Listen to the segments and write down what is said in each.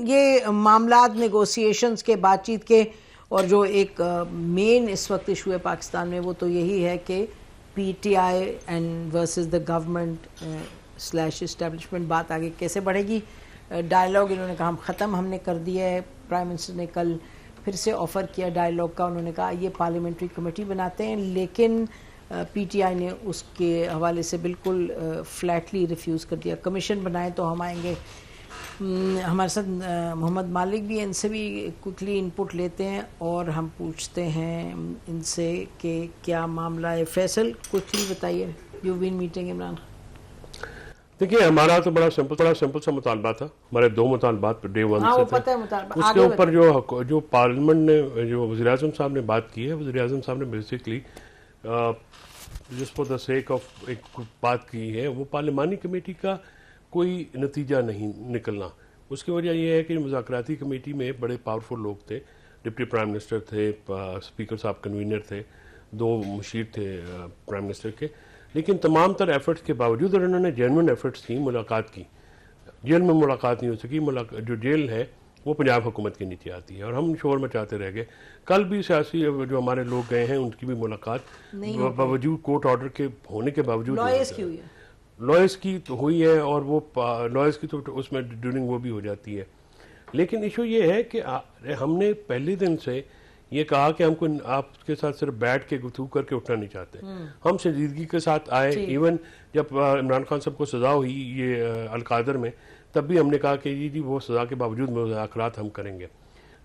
ये मामलात नेगोशिएशंस के, बातचीत के, और जो एक मेन इस वक्त इशू है पाकिस्तान में वो तो यही है कि PTI and versus the government / establishment बात आगे कैसे बढ़ेगी। डायलॉग इन्होंने कहा हम ख़त्म हमने कर दिया है। प्राइम मिनिस्टर ने कल फिर से ऑफ़र किया डायलॉग का। उन्होंने कहा ये पार्लियामेंट्री कमेटी बनाते हैं, लेकिन PTI ने उसके हवाले से बिल्कुल फ्लैटली रिफ्यूज़ कर दिया। कमीशन बनाए तो हम आएंगे। हमारे साथ मोहम्मद मालिक भी, इनसे भी क्विकली इनपुट लेते हैं और हम पूछते हैं इनसे कि क्या मामला है। फैसल, क्विकली बताइए, यू बीन मीटिंग इमरान। देखिए, हमारा तो बड़ा सिंपल सा मुतालबा था। हमारे 2 मुतालबात डे 1 से पता है मुतालबा। उसके ऊपर जो पार्लियामेंट ने, जो वज़ीर-ए-आज़म साहब ने बात की है, वज़ीर-ए-आज़म साहब ने basically just for the sake of एक बात की है, वो पार्लियामानी कमेटी का कोई नतीजा नहीं निकलना। उसकी वजह यह है कि मुज़ाकराती कमेटी में बड़े पावरफुल लोग थे। डिप्टी प्राइम मिनिस्टर थे, स्पीकर साहब कन्वीनर थे, 2 मुशीर थे प्राइम मिनिस्टर के, लेकिन तमाम तर एफर्ट्स के बावजूद, और उन्होंने जेन्युइन एफर्ट्स की, मुलाकात की। जेल में मुलाकात नहीं हो सकी। जो जेल है वो पंजाब हुकूमत के नीचे आती है और हम शोर मचाते रह गए। कल भी सियासी जो हमारे लोग गए हैं उनकी भी मुलाकात बावजूद कोर्ट ऑर्डर के होने के बावजूद लॉयर्स की तो हुई है, और वो लॉयर्स की तो उसमें ड्यूरिंग वो भी हो जाती है। लेकिन इशू ये है कि हमने पहले दिन से ये कहा कि हमको आपके साथ सिर्फ बैठ के गुफ्तगू करके उठना नहीं चाहते। हम संजीदगी के साथ आए। इवन जब इमरान खान साहब को सजा हुई ये अलकादर में, तब भी हमने कहा कि जी वो सजा के बावजूद मुज़ाकरात हम करेंगे।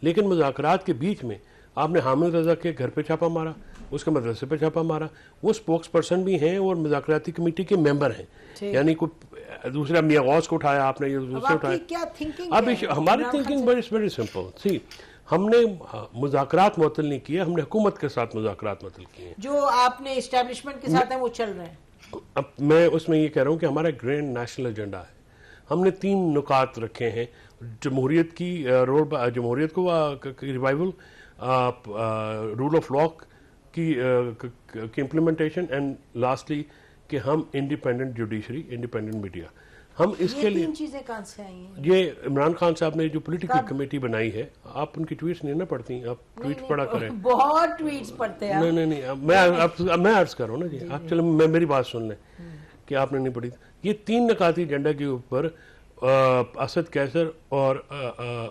लेकिन मुज़ाकरात के बीच में आपने हामिद रजा के घर पे छापा मारा, उसके मदरसे पे छापा मारा। वो स्पोक्स पर्सन भी हैं और मुज़ाकराती कमेटी के मेंबर हैं। यानी कोई दूसरा मियां गौस को उठाया आपने, ये दूसरे उठाया। अब हमारी थिंकिंग वेरी सिंपल सी, हमने मुज़ाकरात मुअत्तल नहीं किए, हमने हुकूमत के साथ मुज़ाकरात मुअत्तल किए। जो आपने एस्टेब्लिशमेंट के साथ है वो चल रहे हैं। अब मैं उसमें ये कह रहा हूँ कि हमारा ग्रैंड नेशनल एजेंडा है। हमने 3 नुकात रखे हैं। जमहूरियत की जमहूरियत को रिवाइवल, रूल ऑफ लॉ की इम्प्लीमेंटेशन, एंड लास्टली कि हम इंडिपेंडेंट जुडिशरी, इंडिपेंडेंट मीडिया। हम इसके लिए 3 चीजें कहां से आई हैं? ये इमरान खान साहब ने जो पॉलिटिकल कमेटी बनाई है, आप उनकी ट्वीट्स नहीं ना पढ़ती, आप ट्वीट पढ़ा करें। बहुत ट्वीट्स पढ़ते हैं। नहीं, मैं अर्ज कर रहा हूँ ना जी, आप चलो मेरी बात सुन लें कि आपने नहीं पढ़ी। ये 3 नकाती एजेंडा के ऊपर असद कैसर और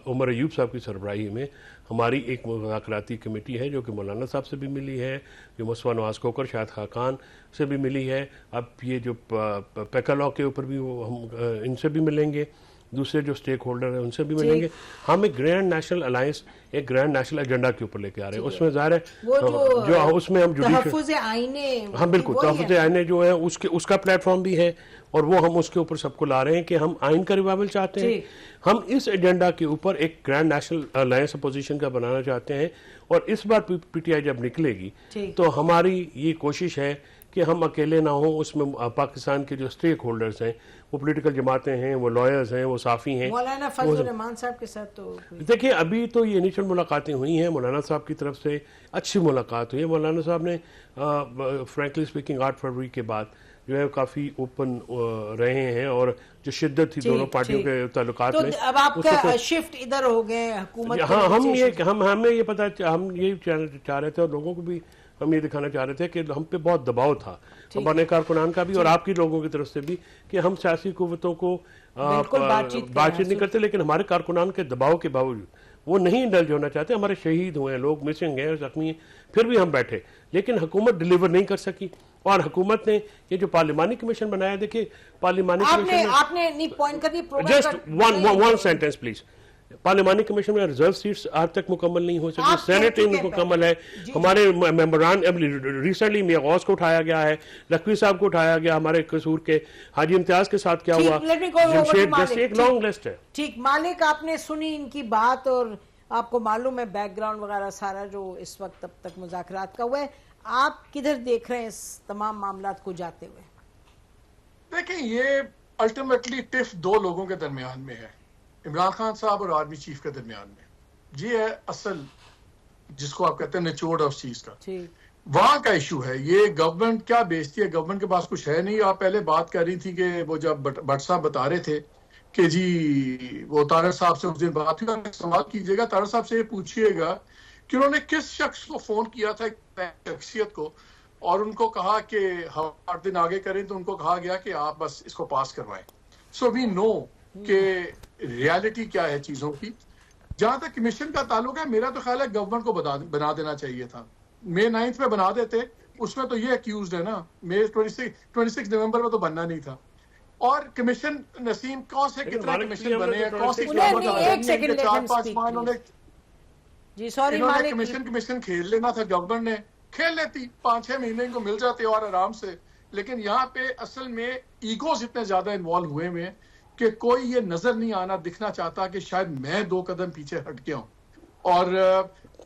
उमर अयूब साहब की सरबराही में हमारी एक मुज़ाकराती कमेटी है, जो कि मौलाना साहब से भी मिली है, जो मुस्तफा नवाज खोकर, शाहिद खाकान से भी मिली है। अब ये जो पैका लॉ के ऊपर भी हम इनसे भी मिलेंगे, दूसरे जो स्टेक होल्डर हैं उनसे भी मिलेंगे। हम एक ग्रैंड नेशनल अलायंस, एक ग्रैंड नेशनल एजेंडा के ऊपर लेके आ रहे हैं। उसमें ज़ाहिर है जो उसमें हम तहफ़्फ़ुज़ आईने, हाँ बिल्कुल, तहफ़्फ़ुज़ आईने जो है उसका प्लेटफॉर्म भी है, और वो हम उसके ऊपर सबको ला रहे हैं कि हम आइन का रिवाइवल चाहते हैं। हम इस एजेंडा के ऊपर एक ग्रैंड नेशनल अलायंस अपोजिशन का बनाना चाहते हैं, और इस बार PTI जब निकलेगी तो हमारी ये कोशिश है कि हम अकेले ना हों। उसमें पाकिस्तान के जो स्टेक होल्डर्स हैं, वो पॉलिटिकल जमातें हैं, वो लॉयर्स हैं, वो साफ़ी हैं। मौलाना फजल रहमान साहब के साथ तो देखिए, अभी तो ये इनिशियल मुलाकातें हुई हैं। मौलाना साहब की तरफ से अच्छी मुलाकात हुई है। मौलाना साहब ने फ्रैंकली स्पीकिंग 8 फरवरी के बाद जो है काफ़ी ओपन रहे हैं, और जो शिद्दत थी दोनों पार्टियों के ताल्लुकात तो में। अब आपका शिफ्ट इधर हो गए हुकूमत। हाँ, हमें ये पता, हम ये चाह रहे थे, और लोगों को भी हम ये दिखाना चाह रहे थे कि हम पे बहुत दबाव था, हमारे कारकुनान का भी और आपकी लोगों की तरफ से भी, कि हम सियासी कुव्वतों को बातचीत नहीं करते, लेकिन हमारे कारकुनान के दबाव के बावजूद वो नहीं इंडल्ज होना चाहते। हमारे शहीद हुए हैं, लोग मिसिंग हैं, जख्मी हैं, फिर भी हम बैठे, लेकिन हुकूमत डिलीवर नहीं कर सकी। और हुकूमत ने ये जो पार्लियामानी कमीशन बनाया, देखिए पार्लियामानी कमीशन आपने नहीं पॉइंट कर दी, जस्ट वन सेंटेंस प्लीज। पार्लियामानी कमीशन में रिजर्व सीट्स आज तक मुकम्मल नहीं हो सकी, सेनेट मुकम्मल है। हमारे मेंबरान, अब रिसेंटली मियां गौस को उठाया गया है, लखवी साहब को उठाया गया, हमारे कसूर के हाजी इम्तियाज के साथ क्या हुआ, जमशेद, जैसे एक लॉन्ग लिस्ट है। ठीक, मालिक आपने सुनी इनकी बात, और आपको मालूम है बैकग्राउंड वगैरह सारा जो इस वक्त अब तक मुज़ाकरात का हुआ है। आप किधर देख रहे हैं इस तमाम मामलात को जाते हुए? देखिए, ये अल्टीमेटली टिफ 2 लोगों के दरमियान में है, इमरान खान साहब और आर्मी चीफ के दरमियान में। ये है असल, जिसको आप कहते हैं निचोड़ उस चीज का, वहां का इशू है। ये गवर्नमेंट क्या बेचती है, गवर्नमेंट के पास कुछ है नहीं। आप पहले बात कर रही थी कि वो जब भट्ट साहब बता रहे थे कि जी वो तारड़ साहब से उस दिन बात हुई, आप सवाल कीजिएगा तारड़ साहब से, ये पूछिएगा कि उन्होंने किस शख्स को फोन किया था, शख्सियत को, और उनको कहा कि हम 8 दिन आगे करें, तो उनको कहा गया कि आप बस इसको पास करवाएं। सो वी नो कि रियलिटी क्या है चीजों की। जहां तक कमीशन का ताल्लुक है, मेरा तो ख्याल है गवर्नमेंट को बना देना चाहिए था। May 9 में बना देते, उसमें तो ये एक्यूज है ना, May 26 नवंबर में तो बनना नहीं था। और कमीशन नसीम कौन से कितने कमीशन बने हैं, कौन सी एक 4-5 माह इन्होंने जी सॉरी मालिक, कमीशन खेल लेना था, गवर्नमेंट ने खेल लेती, 5-6 महीने इनको मिल जाते और आराम से। लेकिन यहाँ पे असल में ईगोज इतने ज्यादा इन्वॉल्व हुए में कि कोई ये नजर नहीं आना दिखना चाहता कि शायद मैं 2 कदम पीछे हट गया हूं। और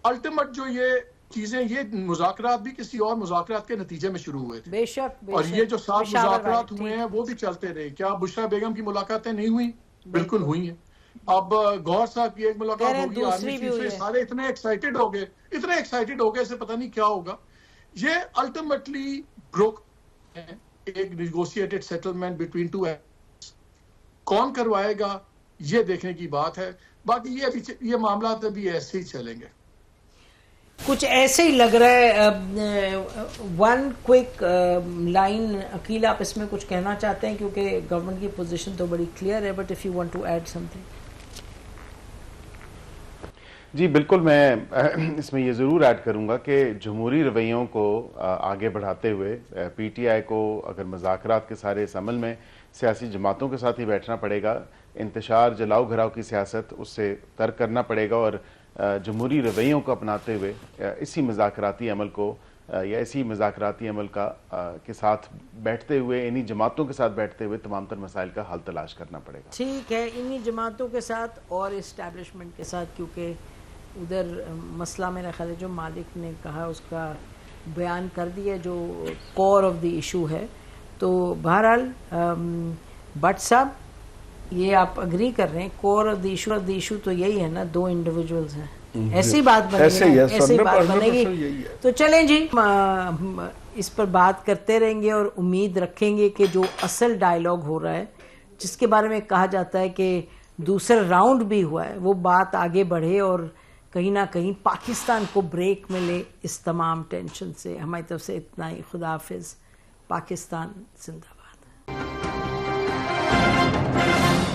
अल्टीमेट जो ये चीजें, ये मुज़ाकरात भी किसी और मुज़ाकरात के नतीजे में शुरू हुए थे। बेशक और ये जो 7 मुज़ाकरात हुए हैं वो भी चलते रहे। क्या बुशरा बेगम की मुलाकातें नहीं हुई? बिल्कुल हुई हैं। अब गौहर साहब की एक मुलाकात होगी, आर्मी चीफ से, सारे इतने एक्साइटेड हो गए, इसे पता नहीं क्या होगा। ये अल्टीमेटली ब्रोक एक नेगोशिएटेड सेटलमेंट बिटवीन 2। कौन करवाएगा ये देखने की बात है। बाकी ये मामला अभी ऐसे ही चलेंगे, कुछ ऐसे ही लग रहा है। वन क्विक लाइन, अकील आप इसमें कुछ कहना चाहते हैं, क्योंकि गवर्नमेंट की पोजीशन तो बड़ी क्लियर है, but if you want to add something. जी बिल्कुल, मैं इसमें ये ज़रूर ऐड करूंगा कि जमहूरी रवैयों को आगे बढ़ाते हुए पीटीआई को अगर मुज़ाकरात के सारे इस अमल में सियासी जमातों के साथ ही बैठना पड़ेगा, इंतशार जलाओ घराव की सियासत उससे तर्क करना पड़ेगा और जमहूरी रवैयों को अपनाते हुए इसी मुज़ाकराती अमल को या इसी मुज़ाकराती अमल का के साथ बैठते हुए, इन्हीं जमातों के साथ बैठते हुए तमाम तर मसाइल का हल तलाश करना पड़ेगा। ठीक है, इन्हीं जमातों के साथ और इस्टेब्लिशमेंट के साथ, क्योंकि उधर मसला मेरा ख्याल है जो मालिक ने कहा उसका बयान कर दिया, जो कोर ऑफ द इशू है। तो बहरहाल भट्ट साहब, ये आप अग्री कर रहे हैं, कोर ऑफ द इशू तो यही है ना, 2 इंडिविजुअल्स हैं, ऐसी बात बनेगी। तो चलें जी, इस पर बात करते रहेंगे और उम्मीद रखेंगे कि जो असल डायलॉग हो रहा है, जिसके बारे में कहा जाता है कि दूसरा राउंड भी हुआ है, वो बात आगे बढ़े और कहीं ना कहीं पाकिस्तान को ब्रेक मिले इस तमाम टेंशन से। हमारी तरफ से इतना ही। खुदा हाफिज। पाकिस्तान जिंदाबाद।